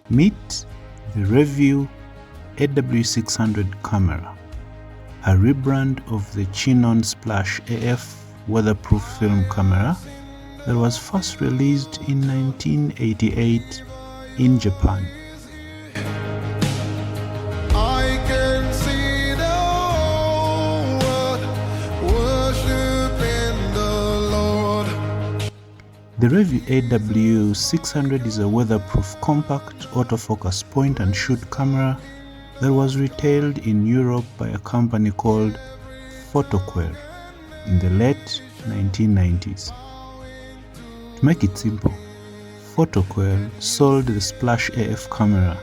Meet the REVUE AW600 camera, a rebrand of the Chinon Splash AF weatherproof film camera that was first released in 1988 in Japan. The REVUE AW600 is a weatherproof compact autofocus point and shoot camera that was retailed in Europe by a company called PhotoQuer in the late 1990s. To make it simple, PhotoQuer sold the Splash AF camera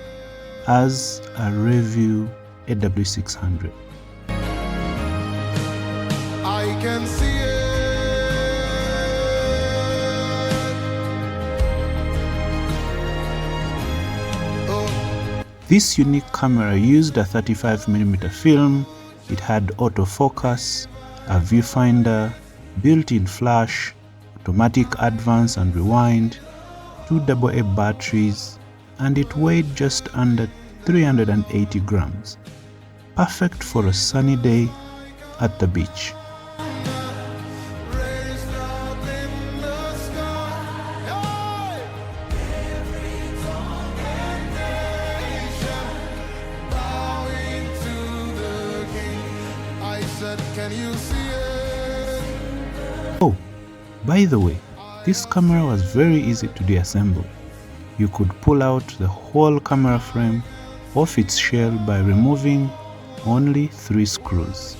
as a REVUE AW600. I can see it. This unique camera used a 35mm film. It had autofocus, a viewfinder, built-in flash, automatic advance and rewind, 2 AA batteries, and it weighed just under 380 grams. Perfect for a sunny day at the beach. Can you see it? Oh, by the way, this camera was very easy to deassemble. You could pull out the whole camera frame off its shell by removing only 3 screws.